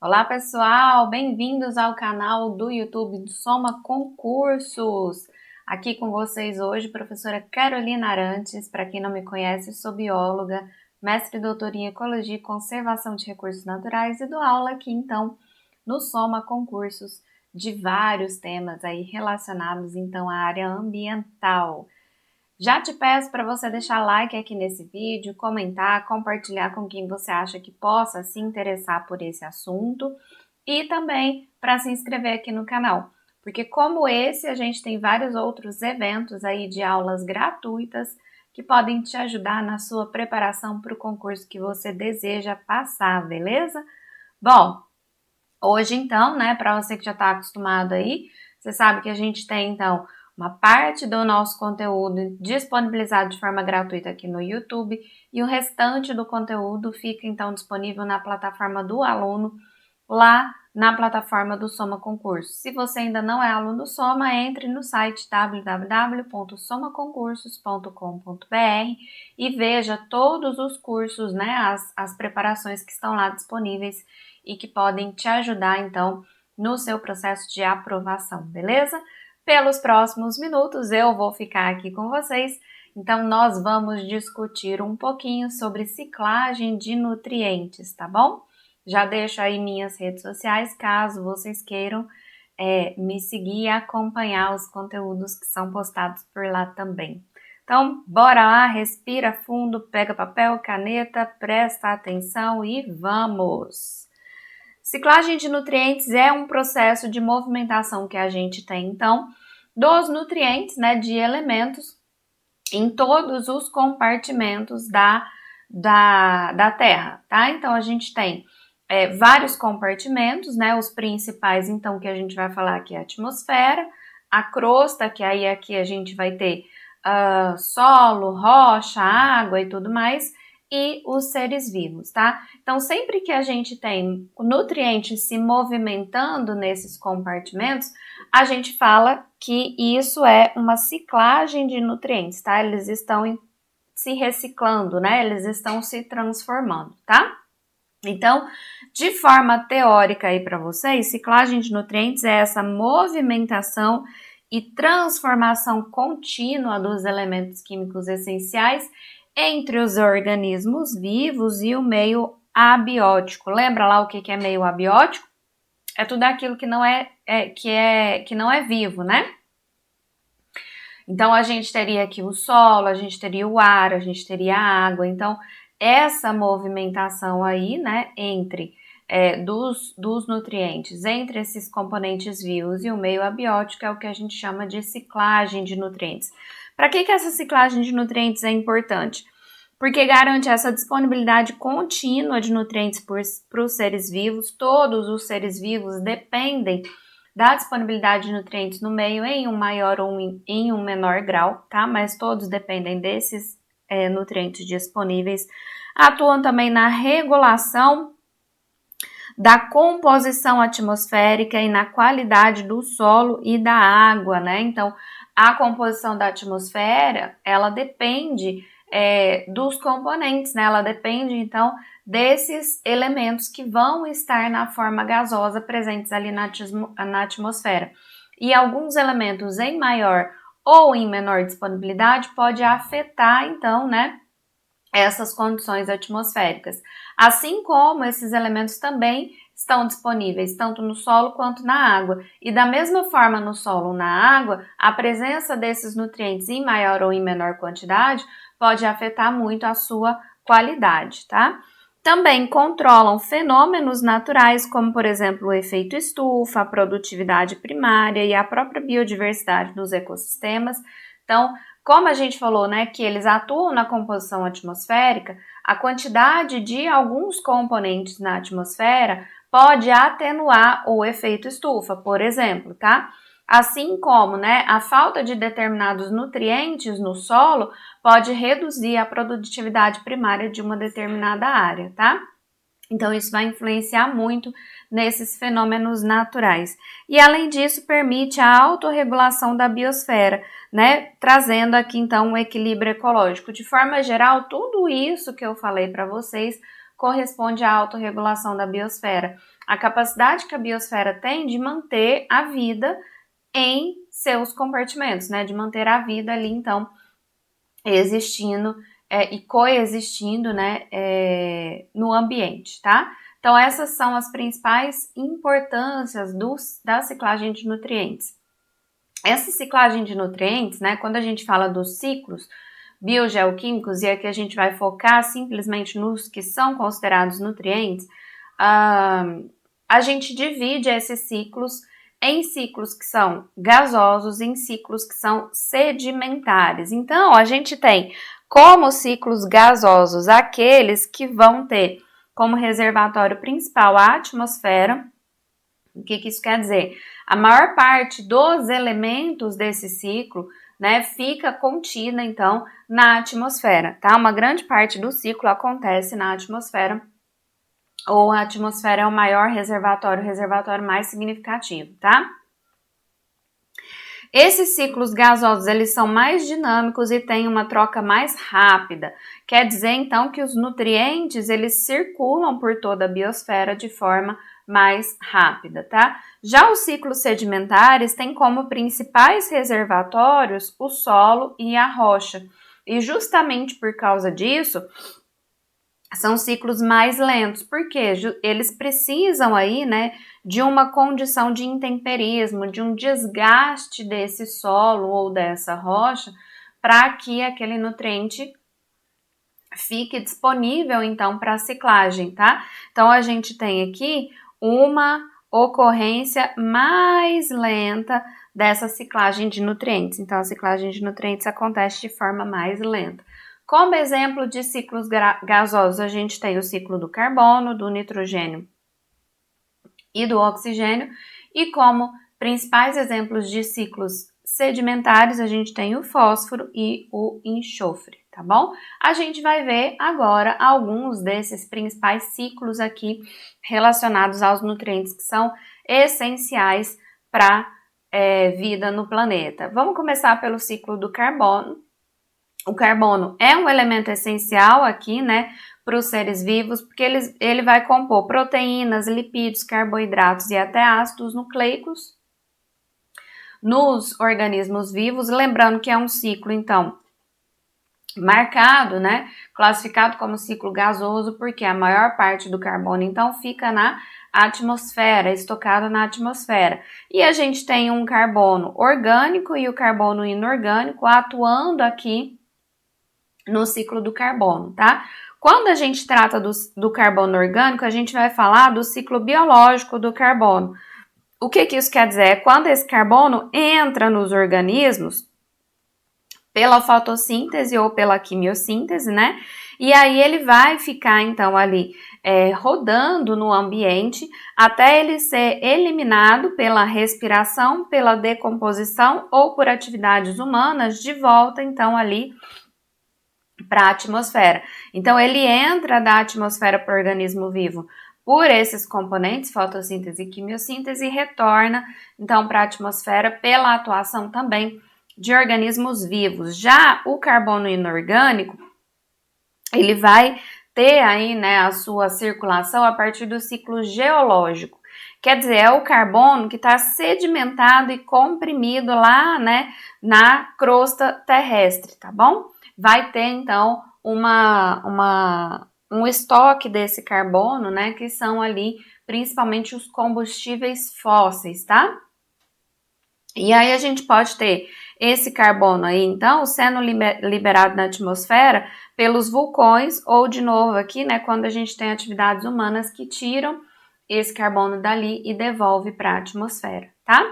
Olá pessoal, bem-vindos ao canal do YouTube do Soma Concursos. Aqui com vocês hoje, professora Carolina Arantes. Para quem não me conhece, sou bióloga, mestre e doutora em Ecologia e Conservação de Recursos Naturais e dou aula aqui então no Soma Concursos de vários temas aí relacionados então à área ambiental. Já te peço para você deixar like aqui nesse vídeo, comentar, compartilhar com quem você acha que possa se interessar por esse assunto e também para se inscrever aqui no canal, porque como esse a gente tem vários outros eventos aí de aulas gratuitas que podem te ajudar na sua preparação para o concurso que você deseja passar, beleza? Bom, hoje então, né, para você que já está acostumado aí, você sabe que a gente tem então uma parte do nosso conteúdo disponibilizado de forma gratuita aqui no YouTube e o restante do conteúdo fica então disponível na plataforma do aluno, lá na plataforma do Soma Concurso. Se você ainda não é aluno do Soma, entre no site www.somaconcursos.com.br e veja todos os cursos, né, as preparações que estão lá disponíveis e que podem te ajudar então no seu processo de aprovação, beleza? Pelos próximos minutos eu vou ficar aqui com vocês, então nós vamos discutir um pouquinho sobre ciclagem de nutrientes, tá bom? Já deixo aí minhas redes sociais, caso vocês queiram me seguir e acompanhar os conteúdos que são postados por lá também. Então, bora lá, respira fundo, pega papel, caneta, presta atenção e vamos! Ciclagem de nutrientes é um processo de movimentação que a gente tem, então, dos nutrientes, né, de elementos em todos os compartimentos da Terra, tá? Então, a gente tem vários compartimentos, né, os principais, então, que a gente vai falar aqui é a atmosfera, a crosta, que aí aqui a gente vai ter solo, rocha, água e tudo mais, e os seres vivos, tá? Então, sempre que a gente tem nutrientes se movimentando nesses compartimentos, a gente fala que isso é uma ciclagem de nutrientes, tá? Eles estão se reciclando, né? Eles estão se transformando, tá? Então, de forma teórica aí para vocês, ciclagem de nutrientes é essa movimentação e transformação contínua dos elementos químicos essenciais entre os organismos vivos e o meio abiótico. Lembra lá o que é meio abiótico? É tudo aquilo que não é vivo, né? Então a gente teria aqui o solo, a gente teria o ar, a gente teria a água. Então essa movimentação aí, né, entre dos nutrientes, entre esses componentes vivos e o meio abiótico é o que a gente chama de ciclagem de nutrientes. Para que essa ciclagem de nutrientes é importante? Porque garante essa disponibilidade contínua de nutrientes para os seres vivos. Todos os seres vivos dependem da disponibilidade de nutrientes no meio em um maior ou em um menor grau, tá? Mas todos dependem desses nutrientes disponíveis. Atuam também na regulação da composição atmosférica e na qualidade do solo e da água, né? Então, a composição da atmosfera, ela depende dos componentes, né? Ela depende, então, desses elementos que vão estar na forma gasosa presentes ali na atmosfera. E alguns elementos em maior ou em menor disponibilidade pode afetar, então, né, essas condições atmosféricas. Assim como esses elementos também estão disponíveis tanto no solo quanto na água. E da mesma forma no solo ou na água, a presença desses nutrientes em maior ou em menor quantidade pode afetar muito a sua qualidade, tá? Também controlam fenômenos naturais, como por exemplo o efeito estufa, a produtividade primária e a própria biodiversidade dos ecossistemas. Então, como a gente falou, né, que eles atuam na composição atmosférica, a quantidade de alguns componentes na atmosfera pode atenuar o efeito estufa, por exemplo, tá? Assim como, né, a falta de determinados nutrientes no solo pode reduzir a produtividade primária de uma determinada área, tá? Então, isso vai influenciar muito nesses fenômenos naturais. E, além disso, permite a autorregulação da biosfera, né? Trazendo aqui, então, um equilíbrio ecológico. De forma geral, tudo isso que eu falei para vocês corresponde à autorregulação da biosfera. a capacidade que a biosfera tem de manter a vida em seus compartimentos, né? De manter a vida ali, então, existindo e coexistindo, né, no ambiente, tá? Então, essas são as principais importâncias da ciclagem de nutrientes. Essa ciclagem de nutrientes, né, quando a gente fala dos ciclos biogeoquímicos, e aqui a gente vai focar simplesmente nos que são considerados nutrientes, a gente divide esses ciclos em ciclos que são gasosos, em ciclos que são sedimentares. Então, a gente tem como ciclos gasosos aqueles que vão ter como reservatório principal a atmosfera. O que isso quer dizer? A maior parte dos elementos desse ciclo, né, fica contida, então, na atmosfera, tá? Uma grande parte do ciclo acontece na atmosfera, ou a atmosfera é o maior reservatório, o reservatório mais significativo, tá? Esses ciclos gasosos, eles são mais dinâmicos e têm uma troca mais rápida. Quer dizer, então, que os nutrientes, eles circulam por toda a biosfera de forma mais rápida, tá? Já os ciclos sedimentares têm como principais reservatórios o solo e a rocha. E justamente por causa disso, são ciclos mais lentos, porque eles precisam aí, né, de uma condição de intemperismo, de um desgaste desse solo ou dessa rocha, para que aquele nutriente fique disponível, então, para a ciclagem, tá? Então, a gente tem aqui uma ocorrência mais lenta dessa ciclagem de nutrientes. Então, a ciclagem de nutrientes acontece de forma mais lenta. Como exemplo de ciclos gasosos, a gente tem o ciclo do carbono, do nitrogênio e do oxigênio. E como principais exemplos de ciclos sedimentares, a gente tem o fósforo e o enxofre, tá bom? A gente vai ver agora alguns desses principais ciclos aqui relacionados aos nutrientes que são essenciais para vida no planeta. Vamos começar pelo ciclo do carbono. O carbono é um elemento essencial aqui, né, para os seres vivos, porque ele vai compor proteínas, lipídios, carboidratos e até ácidos nucleicos nos organismos vivos. Lembrando que é um ciclo, então, marcado, né, classificado como ciclo gasoso, porque a maior parte do carbono, então, fica na atmosfera, estocado na atmosfera. E a gente tem um carbono orgânico e o carbono inorgânico atuando aqui no ciclo do carbono, tá? Quando a gente trata do carbono orgânico, a gente vai falar do ciclo biológico do carbono. O que isso quer dizer? É quando esse carbono entra nos organismos pela fotossíntese ou pela quimiossíntese, né? E aí ele vai ficar, então, ali rodando no ambiente até ele ser eliminado pela respiração, pela decomposição ou por atividades humanas de volta, então, ali para a atmosfera. Então, ele entra da atmosfera para o organismo vivo por esses componentes, fotossíntese e quimiossíntese, e retorna, então, para a atmosfera pela atuação também de organismos vivos. Já o carbono inorgânico, ele vai ter aí, né, a sua circulação a partir do ciclo geológico. Quer dizer, é o carbono que está sedimentado e comprimido lá, né, na crosta terrestre, tá bom? Vai ter, então, um estoque desse carbono, né, que são ali principalmente os combustíveis fósseis, tá? E aí a gente pode ter esse carbono aí, então, sendo liberado na atmosfera pelos vulcões ou, de novo, aqui, né, quando a gente tem atividades humanas que tiram esse carbono dali e devolve para a atmosfera, tá?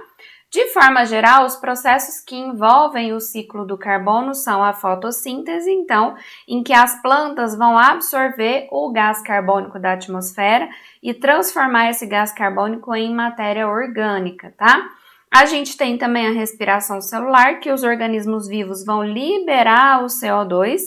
De forma geral, os processos que envolvem o ciclo do carbono são a fotossíntese, então, em que as plantas vão absorver o gás carbônico da atmosfera e transformar esse gás carbônico em matéria orgânica, tá? A gente tem também a respiração celular, que os organismos vivos vão liberar o CO2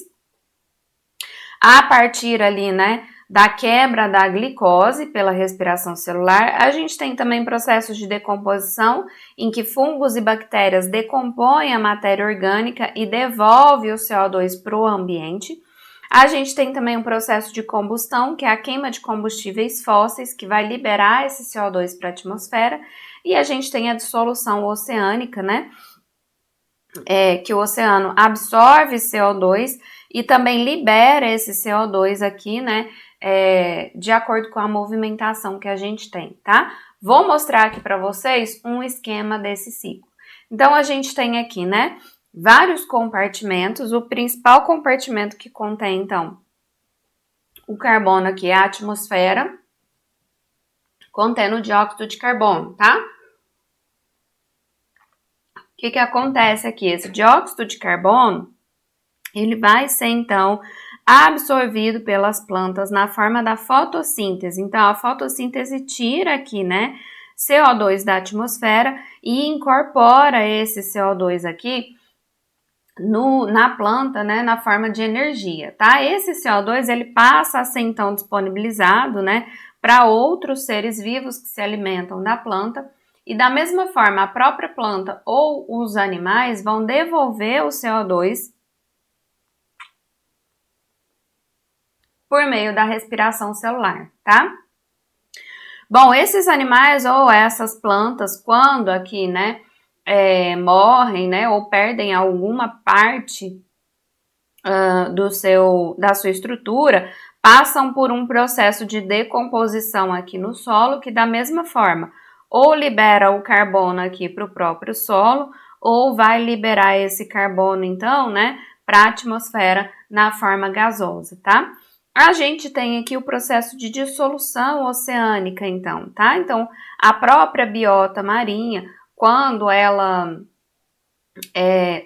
a partir ali, né, da quebra da glicose pela respiração celular. A gente tem também processos de decomposição, em que fungos e bactérias decompõem a matéria orgânica e devolvem o CO2 para o ambiente. A gente tem também um processo de combustão, que é a queima de combustíveis fósseis, que vai liberar esse CO2 para a atmosfera, e a gente tem a dissolução oceânica, né? Que o oceano absorve CO2 e também libera esse CO2 aqui, né? De acordo com a movimentação que a gente tem, tá? Vou mostrar aqui para vocês um esquema desse ciclo. Então, a gente tem aqui, né, vários compartimentos. O principal compartimento que contém, então, o carbono aqui é a atmosfera, contendo o dióxido de carbono, tá? O que acontece aqui? Esse dióxido de carbono, ele vai ser, então, absorvido pelas plantas na forma da fotossíntese. Então, a fotossíntese tira aqui, né, CO2 da atmosfera e incorpora esse CO2 aqui na planta, né, na forma de energia, tá? Esse CO2, ele passa a ser, então, disponibilizado, né, para outros seres vivos que se alimentam da planta. E da mesma forma, a própria planta ou os animais vão devolver o CO2 por meio da respiração celular, tá? Bom, esses animais ou essas plantas, quando aqui, né, morrem, né, ou perdem alguma parte da sua estrutura, passam por um processo de decomposição aqui no solo, que da mesma forma, ou libera o carbono aqui para o próprio solo, ou vai liberar esse carbono, então, né, para a atmosfera na forma gasosa, tá? A gente tem aqui o processo de dissolução oceânica, então, tá? Então, a própria biota marinha, quando ela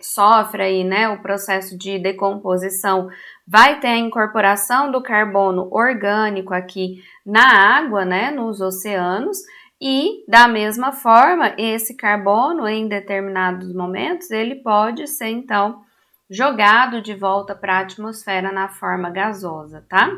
sofre aí, né, o processo de decomposição, vai ter a incorporação do carbono orgânico aqui na água, né, nos oceanos, e da mesma forma, esse carbono, em determinados momentos, ele pode ser, então, jogado de volta para a atmosfera na forma gasosa, tá?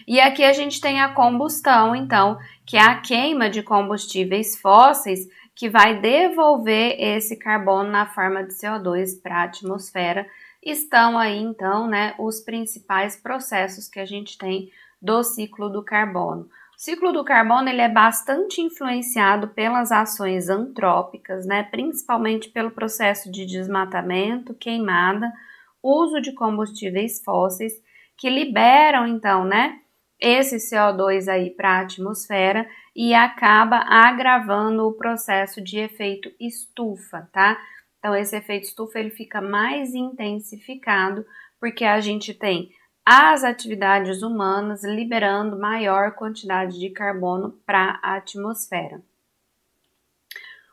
E aqui a gente tem a combustão, então, que é a queima de combustíveis fósseis, que vai devolver esse carbono na forma de CO2 para a atmosfera. Estão aí, então, né, os principais processos que a gente tem do ciclo do carbono. O ciclo do carbono, ele é bastante influenciado pelas ações antrópicas, né, principalmente pelo processo de desmatamento, queimada, uso de combustíveis fósseis, que liberam, então, né, esse CO2 aí para a atmosfera e acaba agravando o processo de efeito estufa, tá? Então, esse efeito estufa, ele fica mais intensificado porque a gente tem as atividades humanas liberando maior quantidade de carbono para a atmosfera.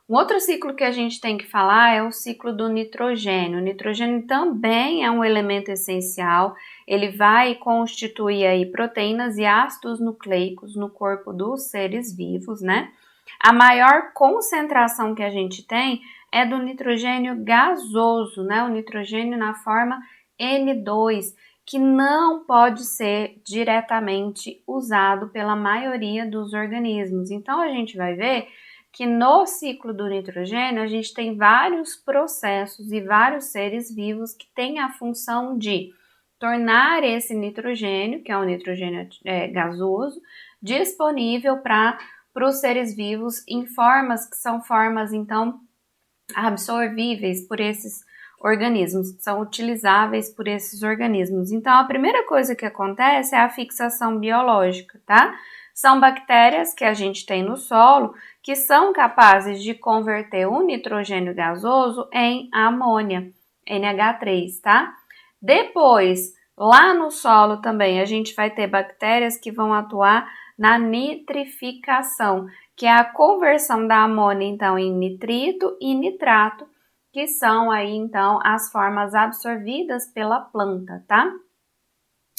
Um outro ciclo que a gente tem que falar é o ciclo do nitrogênio. O nitrogênio também é um elemento essencial, ele vai constituir aí proteínas e ácidos nucleicos no corpo dos seres vivos, né? A maior concentração que a gente tem é do nitrogênio gasoso, né? O nitrogênio na forma N2, que não pode ser diretamente usado pela maioria dos organismos. Então, a gente vai ver que no ciclo do nitrogênio a gente tem vários processos e vários seres vivos que têm a função de tornar esse nitrogênio, que é um nitrogênio gasoso, disponível para os seres vivos em formas que são formas, então, absorvíveis por esses organismos, que são utilizáveis por esses organismos. Então, a primeira coisa que acontece é a fixação biológica, tá? São bactérias que a gente tem no solo que são capazes de converter o nitrogênio gasoso em amônia, NH3, tá? Depois, lá no solo também, a gente vai ter bactérias que vão atuar na nitrificação, que é a conversão da amônia, então, em nitrito e nitrato, que são aí, então, as formas absorvidas pela planta, tá?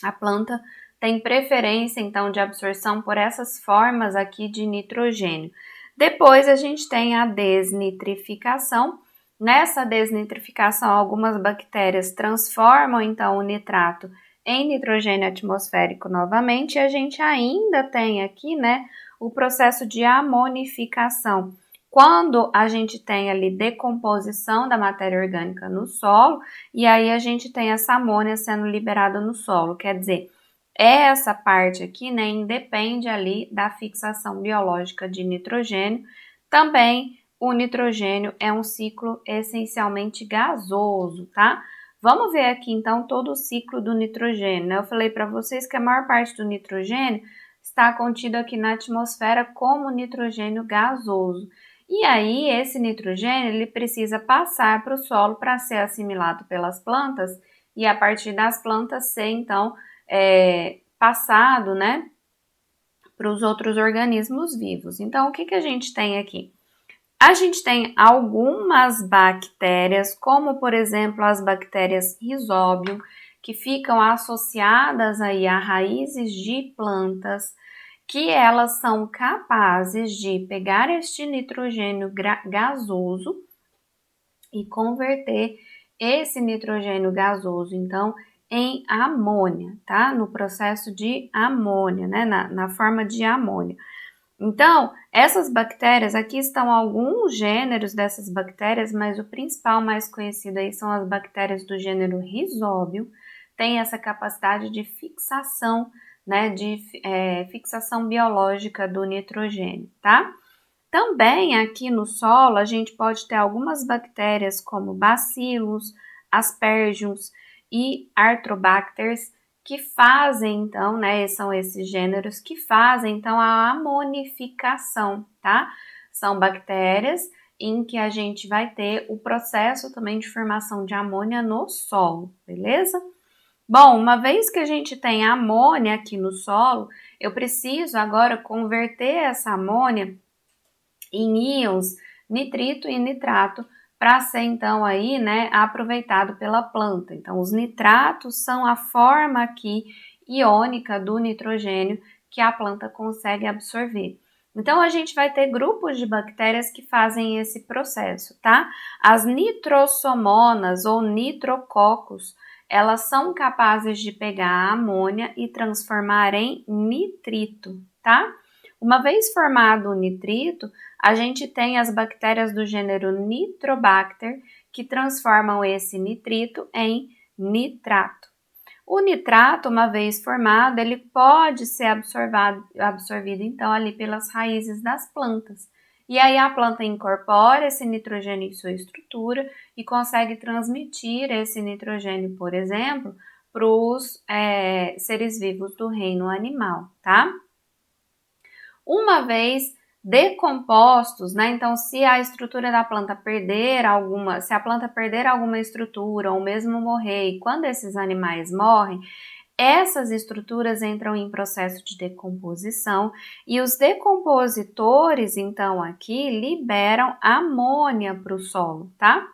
A planta tem preferência, então, de absorção por essas formas aqui de nitrogênio. Depois, a gente tem a desnitrificação. Nessa desnitrificação, algumas bactérias transformam, então, o nitrato em nitrogênio atmosférico novamente. E a gente ainda tem aqui, né, o processo de amonificação, quando a gente tem ali decomposição da matéria orgânica no solo, e aí a gente tem essa amônia sendo liberada no solo, quer dizer, essa parte aqui, né, independe ali da fixação biológica de nitrogênio. Também o nitrogênio é um ciclo essencialmente gasoso, tá? Vamos ver aqui então todo o ciclo do nitrogênio, né? Eu falei para vocês que a maior parte do nitrogênio está contido aqui na atmosfera como nitrogênio gasoso. E aí, esse nitrogênio, ele precisa passar para o solo para ser assimilado pelas plantas e a partir das plantas ser, então, passado, né, para os outros organismos vivos. Então, o que a gente tem aqui? A gente tem algumas bactérias, como, por exemplo, as bactérias Rhizobium, que ficam associadas aí a raízes de plantas, que elas são capazes de pegar este nitrogênio gasoso e converter esse nitrogênio gasoso, então, em amônia, tá? No processo de amônia, né? Na forma de amônia. Então, essas bactérias, aqui estão alguns gêneros dessas bactérias, mas o principal mais conhecido aí são as bactérias do gênero Rhizobium, tem essa capacidade de fixação, né, de fixação biológica do nitrogênio, tá? Também aqui no solo a gente pode ter algumas bactérias como bacilos, aspergiums e artrobacters que fazem então, né, são esses gêneros que fazem então a amonificação, tá? São bactérias em que a gente vai ter o processo também de formação de amônia no solo, beleza? Bom, uma vez que a gente tem amônia aqui no solo, eu preciso agora converter essa amônia em íons nitrito e nitrato para ser então aí, né, aproveitado pela planta. Então, os nitratos são a forma aqui iônica do nitrogênio que a planta consegue absorver. Então, a gente vai ter grupos de bactérias que fazem esse processo, tá? As nitrosomonas ou nitrococos, elas são capazes de pegar a amônia e transformar em nitrito, tá? Uma vez formado o nitrito, a gente tem as bactérias do gênero Nitrobacter, que transformam esse nitrito em nitrato. O nitrato, uma vez formado, ele pode ser absorvido então ali pelas raízes das plantas. E aí a planta incorpora esse nitrogênio em sua estrutura e consegue transmitir esse nitrogênio, por exemplo, para os seres vivos do reino animal, tá? Uma vez decompostos, né? Então, se a estrutura da planta se a planta perder alguma estrutura ou mesmo morrer, e quando esses animais morrem, essas estruturas entram em processo de decomposição e os decompositores, então, aqui liberam amônia para o solo, tá?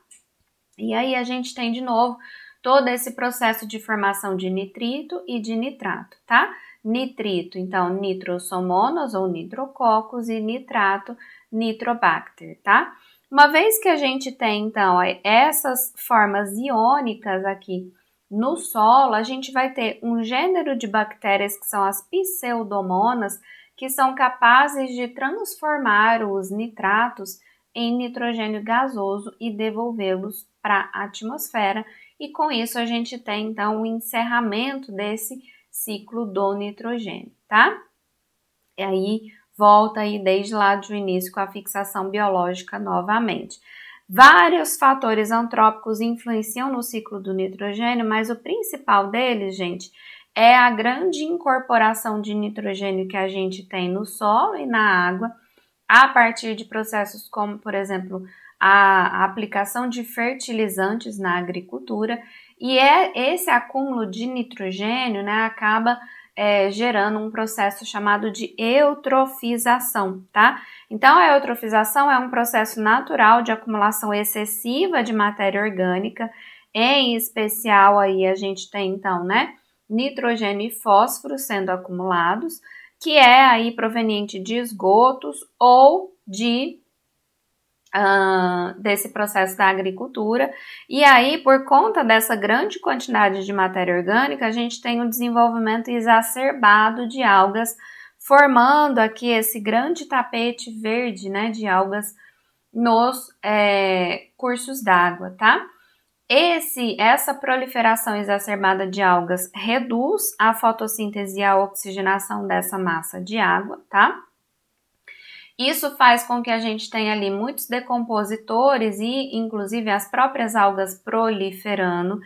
E aí a gente tem de novo todo esse processo de formação de nitrito e de nitrato, tá? Nitrito, então, nitrosomonas ou nitrococos e nitrato, nitrobacter, tá? Uma vez que a gente tem, então, essas formas iônicas aqui no solo, a gente vai ter um gênero de bactérias que são as pseudomonas, que são capazes de transformar os nitratos em nitrogênio gasoso e devolvê-los para a atmosfera, e com isso a gente tem então o encerramento desse ciclo do nitrogênio, tá? E aí volta aí desde lá do início com a fixação biológica novamente. Vários fatores antrópicos influenciam no ciclo do nitrogênio, mas o principal deles, gente, é a grande incorporação de nitrogênio que a gente tem no solo e na água, a partir de processos como, por exemplo, a aplicação de fertilizantes na agricultura, e esse acúmulo de nitrogênio, né, acaba gerando um processo chamado de eutrofização, tá? Então, a eutrofização é um processo natural de acumulação excessiva de matéria orgânica, em especial aí a gente tem então, né, nitrogênio e fósforo sendo acumulados, que é aí proveniente de esgotos ou desse processo da agricultura. E aí, por conta dessa grande quantidade de matéria orgânica, a gente tem um desenvolvimento exacerbado de algas, formando aqui esse grande tapete verde, né, de algas nos cursos d'água, tá? Essa proliferação exacerbada de algas reduz a fotossíntese e a oxigenação dessa massa de água, tá? Isso faz com que a gente tenha ali muitos decompositores e, inclusive, as próprias algas proliferando,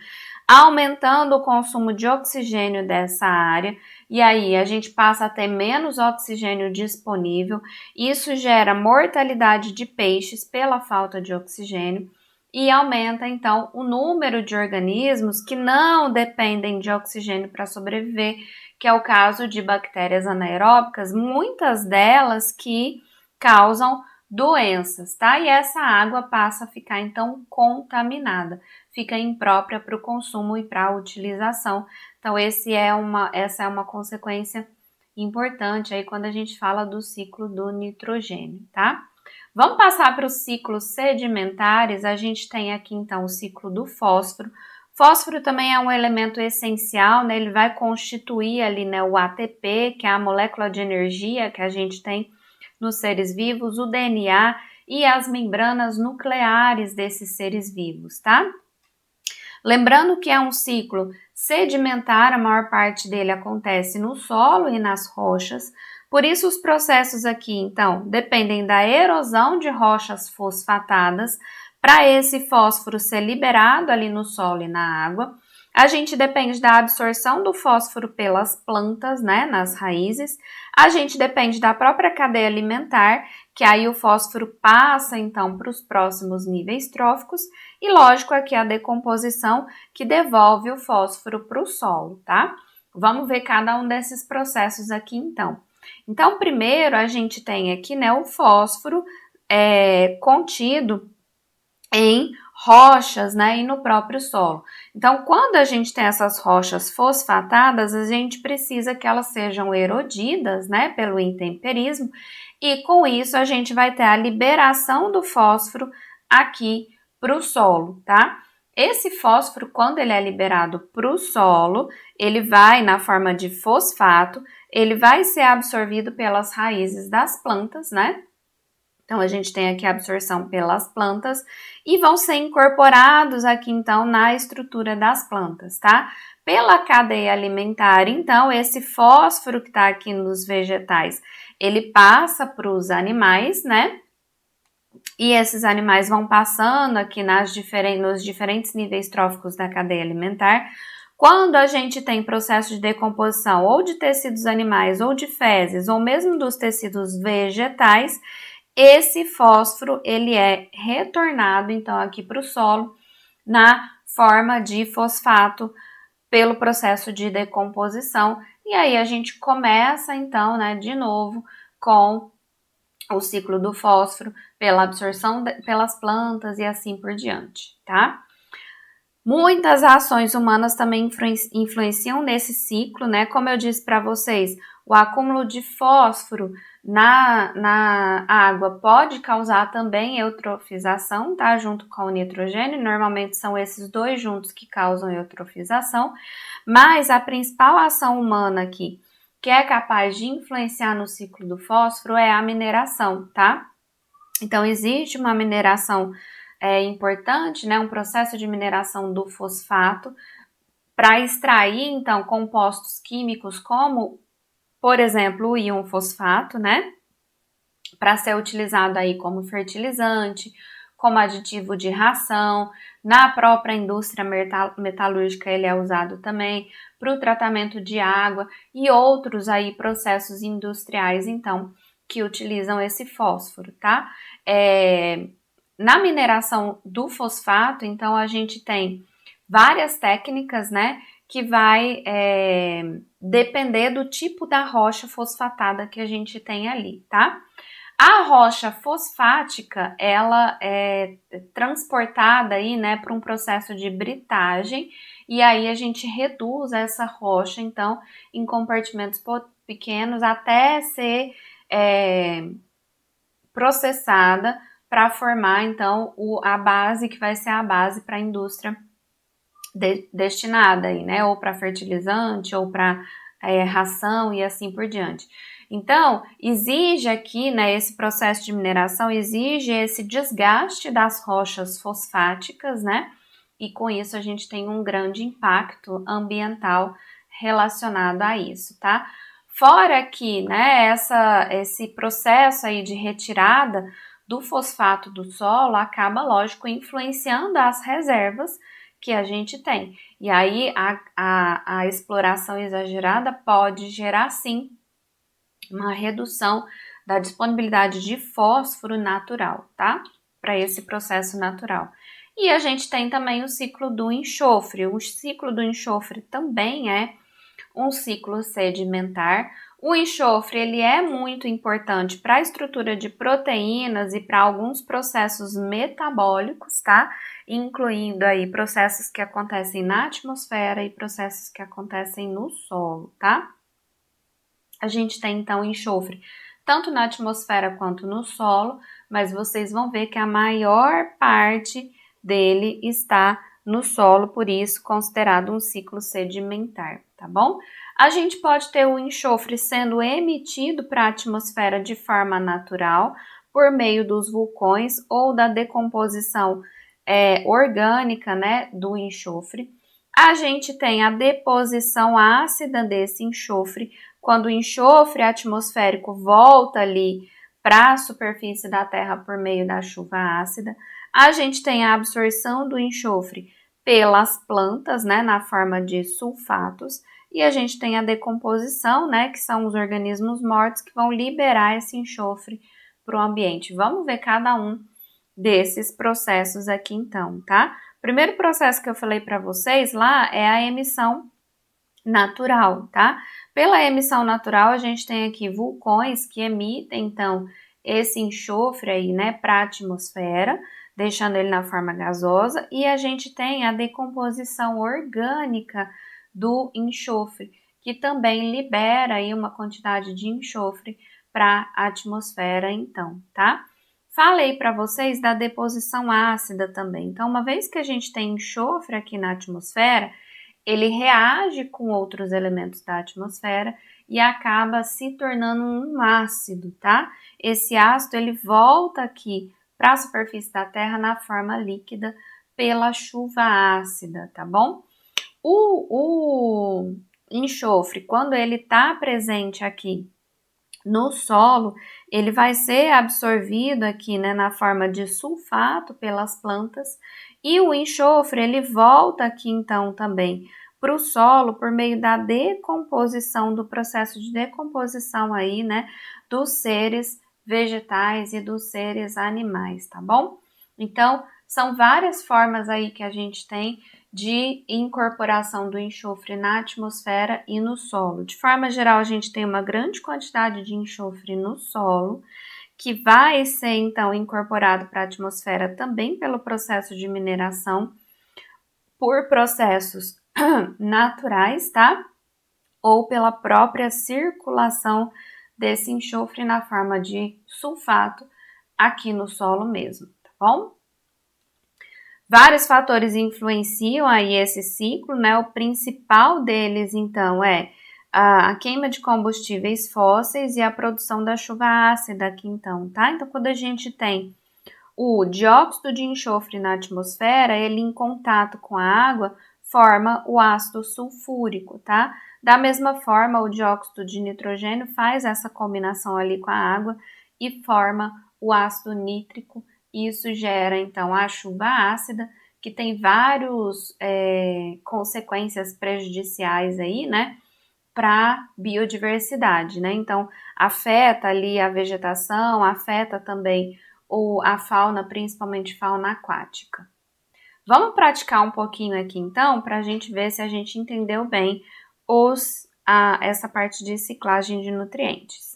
aumentando o consumo de oxigênio dessa área, e aí a gente passa a ter menos oxigênio disponível. Isso gera mortalidade de peixes pela falta de oxigênio e aumenta então o número de organismos que não dependem de oxigênio para sobreviver, que é o caso de bactérias anaeróbicas, muitas delas que causam doenças, tá? E essa água passa a ficar então contaminada, fica imprópria para o consumo e para a utilização. Então essa é uma consequência importante aí quando a gente fala do ciclo do nitrogênio, tá? Vamos passar para os ciclos sedimentares. A gente tem aqui então o ciclo do fósforo. Fósforo também é um elemento essencial, né? Ele vai constituir ali, né, o ATP, que é a molécula de energia que a gente tem nos seres vivos, o DNA e as membranas nucleares desses seres vivos, tá? Lembrando que é um ciclo sedimentar, a maior parte dele acontece no solo e nas rochas, por isso os processos aqui, então, dependem da erosão de rochas fosfatadas para esse fósforo ser liberado ali no solo e na água. A gente depende da absorção do fósforo pelas plantas, né, nas raízes. A gente depende da própria cadeia alimentar, que aí o fósforo passa então para os próximos níveis tróficos. E lógico aqui a decomposição que devolve o fósforo para o solo, tá? Vamos ver cada um desses processos aqui então. Então, primeiro a gente tem aqui, né, o fósforo contido em rochas, né, e no próprio solo. Então, quando a gente tem essas rochas fosfatadas, a gente precisa que elas sejam erodidas, né, pelo intemperismo, e com isso a gente vai ter a liberação do fósforo aqui para o solo, tá? Esse fósforo, quando ele é liberado para o solo, ele vai na forma de fosfato, ele vai ser absorvido pelas raízes das plantas, né? Então, a gente tem aqui a absorção pelas plantas e vão ser incorporados aqui, então, na estrutura das plantas, tá? Pela cadeia alimentar, então, esse fósforo que está aqui nos vegetais, ele passa para os animais, né? E esses animais vão passando aqui nos diferentes níveis tróficos da cadeia alimentar. Quando a gente tem processo de decomposição ou de tecidos animais ou de fezes ou mesmo dos tecidos vegetais, esse fósforo ele é retornado então aqui para o solo na forma de fosfato pelo processo de decomposição. E aí a gente começa então, né, de novo com o ciclo do fósforo pela absorção pelas plantas e assim por diante, tá? Muitas ações humanas também influenciam nesse ciclo, né? Como eu disse para vocês, o acúmulo de fósforo na água pode causar também eutrofização, tá? Junto com o nitrogênio, normalmente são esses dois juntos que causam eutrofização, mas a principal ação humana aqui, que é capaz de influenciar no ciclo do fósforo, é a mineração, tá? Então, existe uma mineração importante, né, um processo de mineração do fosfato para extrair, então, compostos químicos como, por exemplo, o íon fosfato, né, para ser utilizado aí como fertilizante, como aditivo de ração, na própria indústria metalúrgica ele é usado também para o tratamento de água e outros aí processos industriais, então, que utilizam esse fósforo, tá? Na mineração do fosfato, então, a gente tem várias técnicas, né, que vai depender do tipo da rocha fosfatada que a gente tem ali, tá? A rocha fosfática, ela é transportada aí, né, para um processo de britagem e aí a gente reduz essa rocha, então, em compartimentos pequenos até ser processada para formar, então, a base que vai ser a base para a indústria destinada aí, né, ou para fertilizante ou para ração e assim por diante. Então, exige aqui, né, esse processo de mineração exige esse desgaste das rochas fosfáticas, né? E com isso a gente tem um grande impacto ambiental relacionado a isso, tá? Fora que, né, esse processo aí de retirada do fosfato do solo acaba, lógico, influenciando as reservas que a gente tem. E aí a exploração exagerada pode gerar, sim, uma redução da disponibilidade de fósforo natural, tá? Para esse processo natural. E a gente tem também o ciclo do enxofre. O ciclo do enxofre também é um ciclo sedimentar. O enxofre ele é muito importante para a estrutura de proteínas e para alguns processos metabólicos, tá? Incluindo aí processos que acontecem na atmosfera e processos que acontecem no solo, tá? A gente tem então enxofre tanto na atmosfera quanto no solo, mas vocês vão ver que a maior parte dele está no solo, por isso considerado um ciclo sedimentar, tá bom? A gente pode ter o enxofre sendo emitido para a atmosfera de forma natural, por meio dos vulcões ou da decomposição orgânica, né, do enxofre. A gente tem a deposição ácida desse enxofre, quando o enxofre atmosférico volta ali para a superfície da Terra por meio da chuva ácida. A gente tem a absorção do enxofre pelas plantas, né, na forma de sulfatos, e a gente tem a decomposição, né, que são os organismos mortos que vão liberar esse enxofre para o ambiente. Vamos ver cada um desses processos aqui então, tá? O primeiro processo que eu falei para vocês lá é a emissão natural, tá? Pela emissão natural, a gente tem aqui vulcões que emitem, então, esse enxofre aí, né, para a atmosfera, deixando ele na forma gasosa, e a gente tem a decomposição orgânica do enxofre, que também libera aí uma quantidade de enxofre para a atmosfera, então, tá? Falei para vocês da deposição ácida também. Então, uma vez que a gente tem enxofre aqui na atmosfera, ele reage com outros elementos da atmosfera e acaba se tornando um ácido, tá? Esse ácido ele volta aqui para a superfície da Terra na forma líquida pela chuva ácida, tá bom? O enxofre, quando ele está presente aqui no solo, ele vai ser absorvido aqui, né, na forma de sulfato pelas plantas, e o enxofre ele volta aqui então também para o solo por meio da decomposição, do processo de decomposição aí, né, dos seres vegetais e dos seres animais, tá bom? Então, são várias formas aí que a gente tem de incorporação do enxofre na atmosfera e no solo. De forma geral, a gente tem uma grande quantidade de enxofre no solo, que vai ser então incorporado para a atmosfera também pelo processo de mineração, por processos naturais, tá? Ou pela própria circulação desse enxofre na forma de sulfato aqui no solo mesmo, tá bom? Vários fatores influenciam aí esse ciclo, né? O principal deles, então, é a queima de combustíveis fósseis e a produção da chuva ácida aqui, então, tá? Então, quando a gente tem o dióxido de enxofre na atmosfera, ele em contato com a água forma o ácido sulfúrico, tá? Da mesma forma, o dióxido de nitrogênio faz essa combinação ali com a água e forma o ácido nítrico. Isso gera, então, a chuva ácida, que tem várias consequências prejudiciais aí, né, para a biodiversidade, né? Então, afeta ali a vegetação, afeta também a fauna, principalmente fauna aquática. Vamos praticar um pouquinho aqui, então, para a gente ver se a gente entendeu bem essa parte de ciclagem de nutrientes.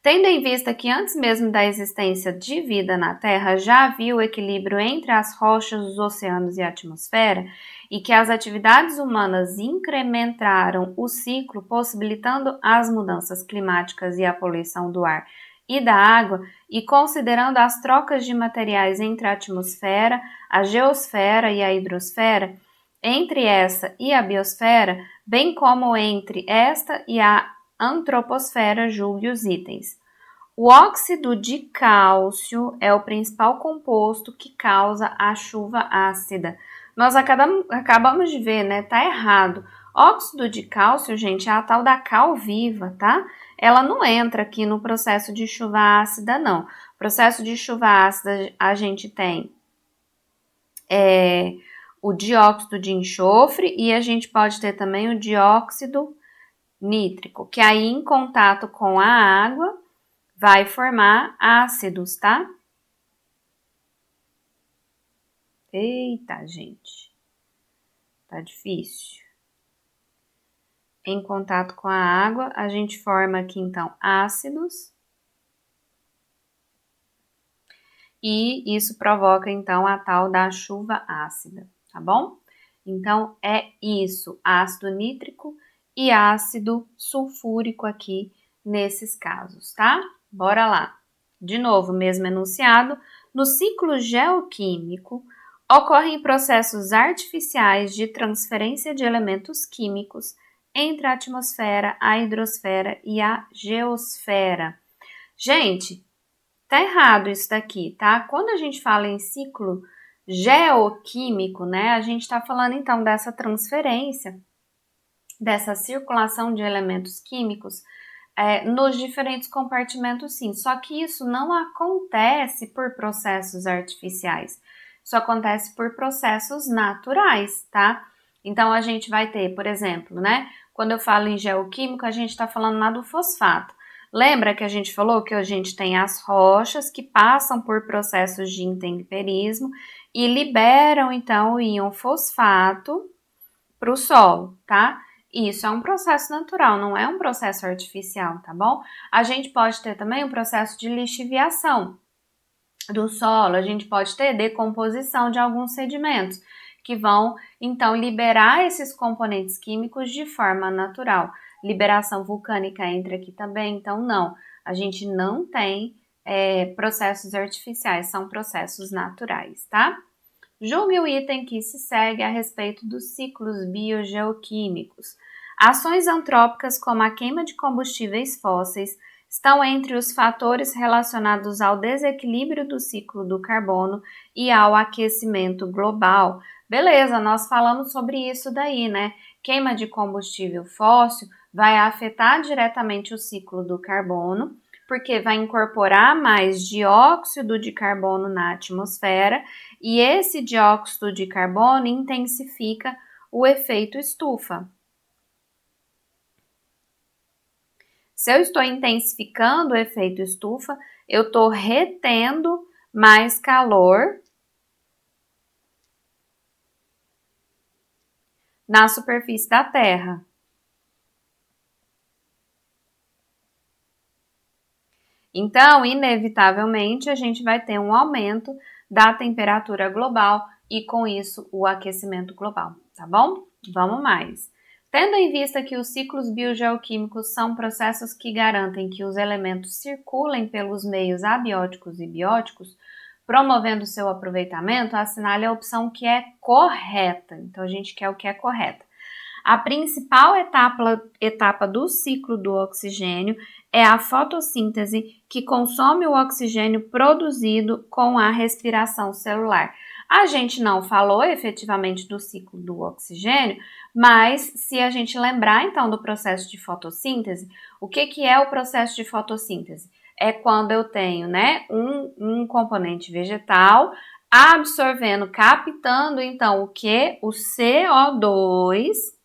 Tendo em vista que antes mesmo da existência de vida na Terra já havia o equilíbrio entre as rochas, os oceanos e a atmosfera, e que as atividades humanas incrementaram o ciclo, possibilitando as mudanças climáticas e a poluição do ar e da água, e considerando as trocas de materiais entre a atmosfera, a geosfera e a hidrosfera, entre essa e a biosfera, bem como entre esta e a antroposfera, julgue os itens. O óxido de cálcio é o principal composto que causa a chuva ácida. Nós acabamos de ver, né? Tá errado. Óxido de cálcio, gente, é a tal da cal viva, tá? Ela não entra aqui no processo de chuva ácida, não. Processo de chuva ácida, a gente tem o dióxido de enxofre e a gente pode ter também o dióxido nítrico, que aí em contato com a água vai formar ácidos, tá? Eita, gente. Tá difícil. Em contato com a água, a gente forma aqui, então, ácidos. E isso provoca, então, a tal da chuva ácida, tá bom? Então, é isso, ácido nítrico e ácido sulfúrico aqui nesses casos, tá? Bora lá. De novo, mesmo enunciado, no ciclo geoquímico, ocorrem processos artificiais de transferência de elementos químicos entre a atmosfera, a hidrosfera e a geosfera. Gente, tá errado isso daqui, tá? Quando a gente fala em ciclo geoquímico, né, a gente está falando então dessa transferência, dessa circulação de elementos químicos nos diferentes compartimentos, sim. Só que isso não acontece por processos artificiais. Isso acontece por processos naturais, tá? Então, a gente vai ter, por exemplo, né? Quando eu falo em geoquímico, a gente está falando lá do fosfato. Lembra que a gente falou que a gente tem as rochas que passam por processos de intemperismo e liberam, então, o íon fosfato para o solo, tá? Isso é um processo natural, não é um processo artificial, tá bom? A gente pode ter também um processo de lixiviação do solo, a gente pode ter decomposição de alguns sedimentos, que vão, então, liberar esses componentes químicos de forma natural. Liberação vulcânica entra aqui também, então não, a gente não tem processos artificiais, são processos naturais, tá? Julgue o item que se segue a respeito dos ciclos biogeoquímicos. Ações antrópicas como a queima de combustíveis fósseis estão entre os fatores relacionados ao desequilíbrio do ciclo do carbono e ao aquecimento global. Beleza, nós falamos sobre isso daí, né? Queima de combustível fóssil vai afetar diretamente o ciclo do carbono, porque vai incorporar mais dióxido de carbono na atmosfera e esse dióxido de carbono intensifica o efeito estufa. Se eu estou intensificando o efeito estufa, eu estou retendo mais calor na superfície da Terra. Então, inevitavelmente, a gente vai ter um aumento da temperatura global e, com isso, o aquecimento global, tá bom? Vamos mais. Tendo em vista que os ciclos biogeoquímicos são processos que garantem que os elementos circulem pelos meios abióticos e bióticos, promovendo seu aproveitamento, assinale a opção que é correta. Então, a gente quer o que é correta. A principal etapa do ciclo do oxigênio é a fotossíntese, que consome o oxigênio produzido com a respiração celular. A gente não falou efetivamente do ciclo do oxigênio, mas se a gente lembrar então do processo de fotossíntese, o que é o processo de fotossíntese? É quando eu tenho, né, um componente vegetal absorvendo, captando então o que? O CO2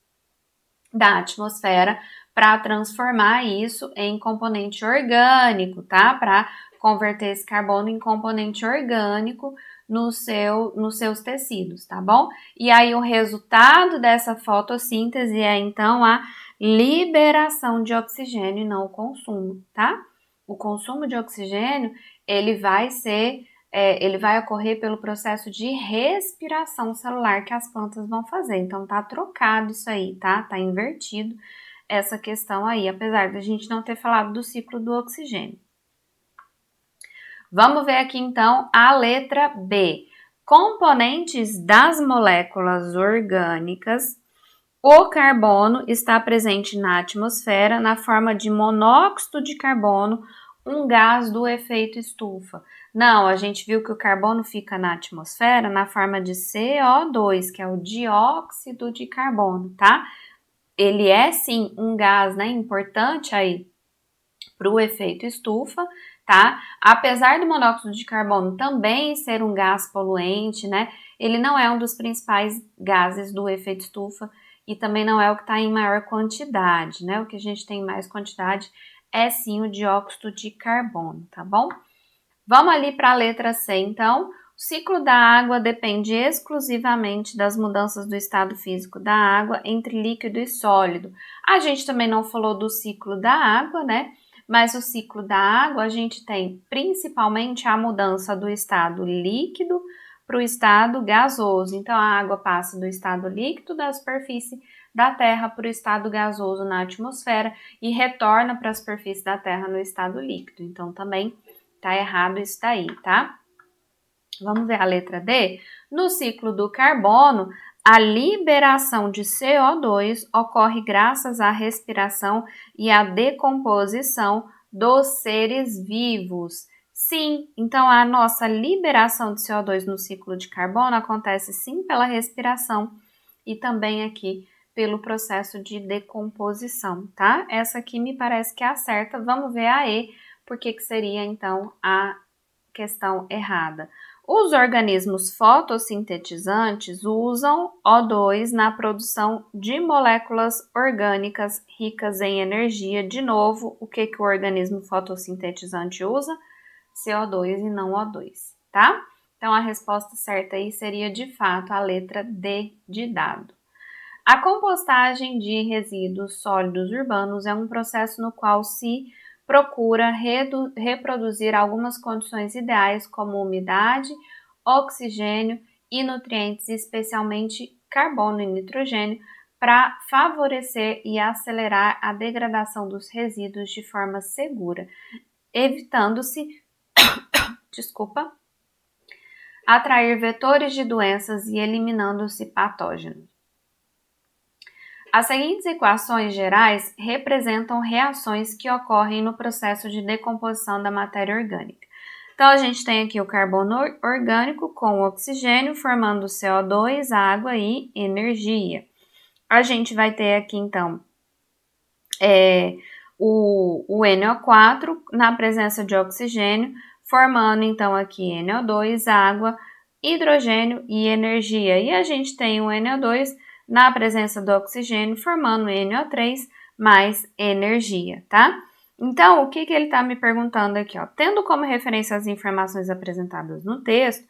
da atmosfera para transformar isso em componente orgânico, tá? Para converter esse carbono em componente orgânico nos seus tecidos, tá bom? E aí o resultado dessa fotossíntese é então a liberação de oxigênio e não o consumo, tá? O consumo de oxigênio ele vai ocorrer pelo processo de respiração celular que as plantas vão fazer. Então, tá trocado isso aí, tá? Tá invertido essa questão aí, apesar de a gente não ter falado do ciclo do oxigênio. Vamos ver aqui, então, a letra B. Componentes das moléculas orgânicas o carbono está presente na atmosfera na forma de monóxido de carbono, um gás do efeito estufa. Não, a gente viu que o carbono fica na atmosfera na forma de CO2, que é o dióxido de carbono, tá? Ele é sim um gás, né, importante aí para o efeito estufa, tá? Apesar do monóxido de carbono também ser um gás poluente, né? Ele não é um dos principais gases do efeito estufa e também não é o que está em maior quantidade, né? O que a gente tem em mais quantidade é sim o dióxido de carbono, tá bom? Vamos ali para a letra C, então. O ciclo da água depende exclusivamente das mudanças do estado físico da água entre líquido e sólido. A gente também não falou do ciclo da água, né? Mas o ciclo da água a gente tem principalmente a mudança do estado líquido para o estado gasoso. Então a água passa do estado líquido da superfície da Terra para o estado gasoso na atmosfera e retorna para a superfície da Terra no estado líquido. Então também tá errado isso daí, tá? Vamos ver a letra D? No ciclo do carbono, a liberação de CO2 ocorre graças à respiração e à decomposição dos seres vivos. Sim, então a nossa liberação de CO2 no ciclo de carbono acontece sim pela respiração e também aqui pelo processo de decomposição, tá? Essa aqui me parece que é a certa. Vamos ver a E, porque que seria então a questão errada. Os organismos fotossintetizantes usam O2 na produção de moléculas orgânicas ricas em energia. De novo, o que o organismo fotossintetizante usa? CO2 e não O2, tá? Então, a resposta certa aí seria, de fato, a letra D de dado. A compostagem de resíduos sólidos urbanos é um processo no qual se procura reproduzir algumas condições ideais, como umidade, oxigênio e nutrientes, especialmente carbono e nitrogênio, para favorecer e acelerar a degradação dos resíduos de forma segura, evitando-se, atrair vetores de doenças e eliminando-se patógenos. As seguintes equações gerais representam reações que ocorrem no processo de decomposição da matéria orgânica. Então, a gente tem aqui o carbono orgânico com o oxigênio, formando CO2, água e energia. A gente vai ter aqui, então, o NO4 na presença de oxigênio, formando, então, aqui NO2, água, hidrogênio e energia. E a gente tem o NO2 na presença do oxigênio, formando NO3 mais energia, tá? Então, o que ele está me perguntando aqui, ó? Tendo como referência as informações apresentadas no texto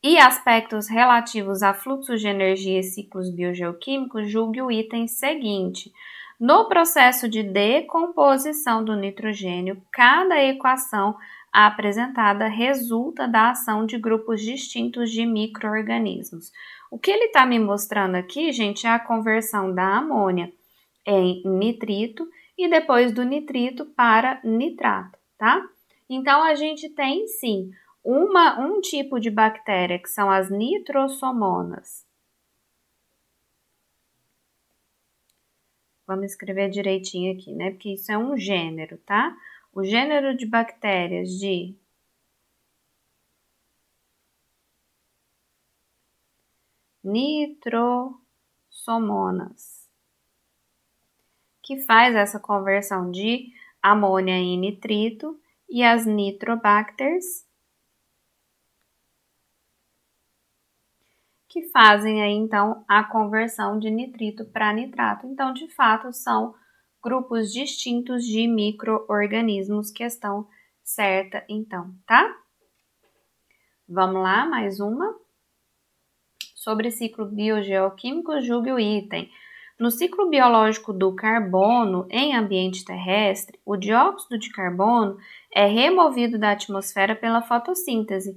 e aspectos relativos a fluxos de energia e ciclos biogeoquímicos, julgue o item seguinte. No processo de decomposição do nitrogênio, cada equação apresentada resulta da ação de grupos distintos de micro-organismos. O que ele está me mostrando aqui, gente, é a conversão da amônia em nitrito e depois do nitrito para nitrato, tá? Então, a gente tem, sim, um tipo de bactéria, que são as nitrossomonas. Vamos escrever direitinho aqui, né? Porque isso é um gênero, tá? O gênero de bactérias de nitrossomonas, que faz essa conversão de amônia em nitrito, e as nitrobacters, que fazem aí, então, a conversão de nitrito para nitrato. Então, de fato, são grupos distintos de micro-organismos, questão certa, então, tá? Vamos lá, mais uma. Sobre ciclo biogeoquímico, julgue o item. No ciclo biológico do carbono em ambiente terrestre, o dióxido de carbono é removido da atmosfera pela fotossíntese,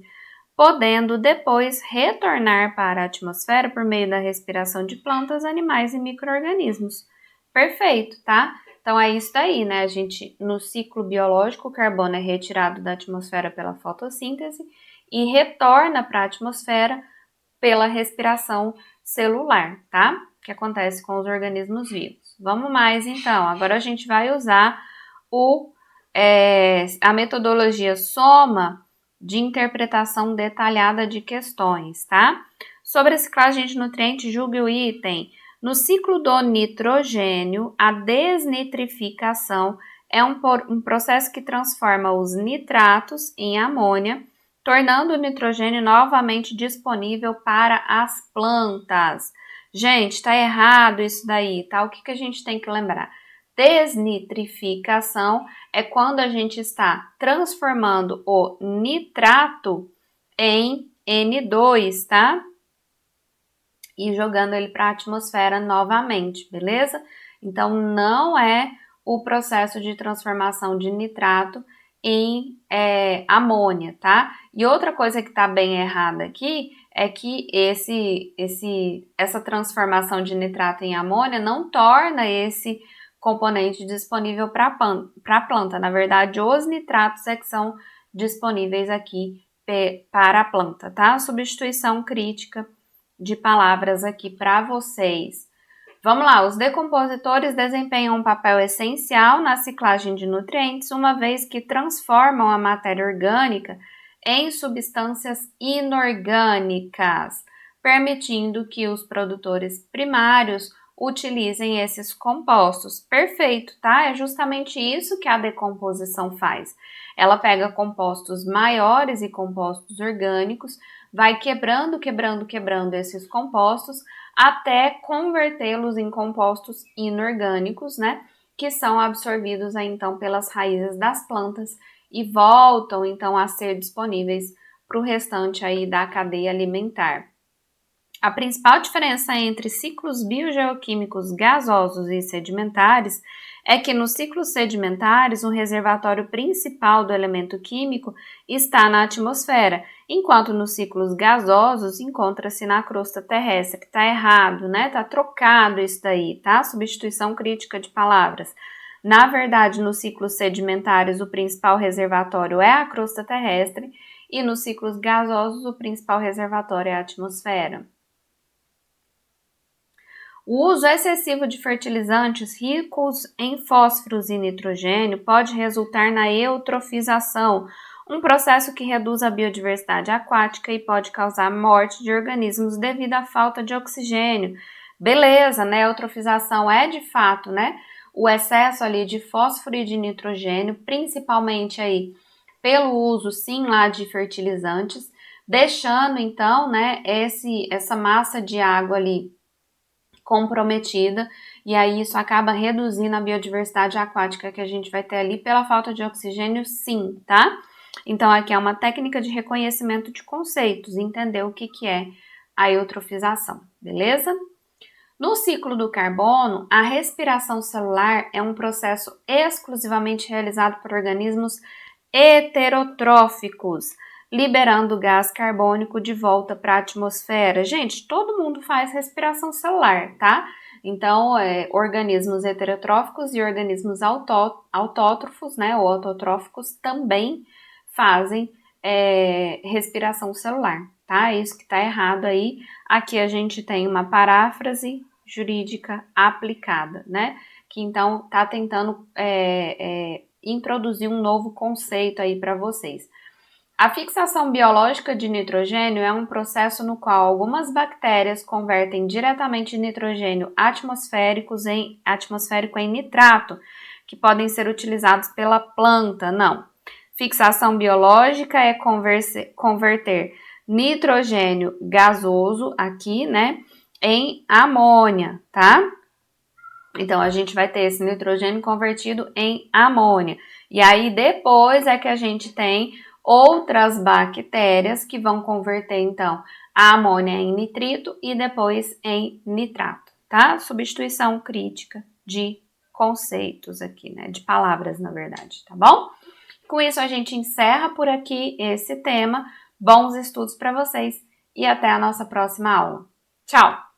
podendo depois retornar para a atmosfera por meio da respiração de plantas, animais e micro-organismos. Perfeito, tá? Então é isso aí, né? A gente, no ciclo biológico, o carbono é retirado da atmosfera pela fotossíntese e retorna para a atmosfera pela respiração celular, tá? que acontece com os organismos vivos. Vamos mais então, agora a gente vai usar a metodologia SOMA de interpretação detalhada de questões, tá? Sobre a reciclagem de nutrientes, julgue o item. No ciclo do nitrogênio, a desnitrificação é um processo que transforma os nitratos em amônia, tornando o nitrogênio novamente disponível para as plantas. Gente, tá errado isso daí, tá? O que a gente tem que lembrar? Desnitrificação é quando a gente está transformando o nitrato em N2, tá? E jogando ele para a atmosfera novamente, beleza? Então, não é o processo de transformação de nitrato em amônia, tá? E outra coisa que está bem errada aqui é que essa transformação de nitrato em amônia não torna esse componente disponível para a planta. Na verdade, os nitratos é que são disponíveis aqui para a planta, tá? Substituição crítica de palavras aqui para vocês. Vamos lá, os decompositores desempenham um papel essencial na ciclagem de nutrientes, uma vez que transformam a matéria orgânica em substâncias inorgânicas, permitindo que os produtores primários utilizem esses compostos. Perfeito, tá? É justamente isso que a decomposição faz. Ela pega compostos maiores e compostos orgânicos, vai quebrando esses compostos até convertê-los em compostos inorgânicos, né? Que são absorvidos aí, então pelas raízes das plantas e voltam então a ser disponíveis para o restante aí da cadeia alimentar. A principal diferença entre ciclos biogeoquímicos gasosos e sedimentares é que nos ciclos sedimentares o reservatório principal do elemento químico está na atmosfera, enquanto nos ciclos gasosos encontra-se na crosta terrestre, que está errado, né? Tá trocado isso daí, tá? Substituição crítica de palavras. Na verdade, nos ciclos sedimentares o principal reservatório é a crosta terrestre e nos ciclos gasosos o principal reservatório é a atmosfera. O uso excessivo de fertilizantes ricos em fósforos e nitrogênio pode resultar na eutrofização, um processo que reduz a biodiversidade aquática e pode causar morte de organismos devido à falta de oxigênio. Beleza, né? Eutrofização é de fato, né? O excesso ali de fósforo e de nitrogênio, principalmente aí pelo uso, sim, lá de fertilizantes, deixando então, né, essa massa de água ali comprometida, e aí isso acaba reduzindo a biodiversidade aquática que a gente vai ter ali pela falta de oxigênio, sim, tá? Então, aqui é uma técnica de reconhecimento de conceitos, entender o que é a eutrofização, beleza? No ciclo do carbono, a respiração celular é um processo exclusivamente realizado por organismos heterotróficos, liberando o gás carbônico de volta para a atmosfera. Gente, todo mundo faz respiração celular, tá? Então, organismos heterotróficos e organismos autótrofos, né, ou autotróficos também fazem respiração celular, tá? Isso que tá errado aí. Aqui a gente tem uma paráfrase jurídica aplicada, né? Que então tá tentando introduzir um novo conceito aí para vocês. A fixação biológica de nitrogênio é um processo no qual algumas bactérias convertem diretamente nitrogênio atmosférico em nitrato, que podem ser utilizados pela planta. Não. Fixação biológica é converter nitrogênio gasoso, aqui, né, em amônia, tá? Então, a gente vai ter esse nitrogênio convertido em amônia. E aí, depois é que a gente tem outras bactérias que vão converter, então, a amônia em nitrito e depois em nitrato, tá? Substituição crítica de conceitos aqui, né? De palavras, na verdade, tá bom? Com isso, a gente encerra por aqui esse tema. Bons estudos para vocês e até a nossa próxima aula. Tchau!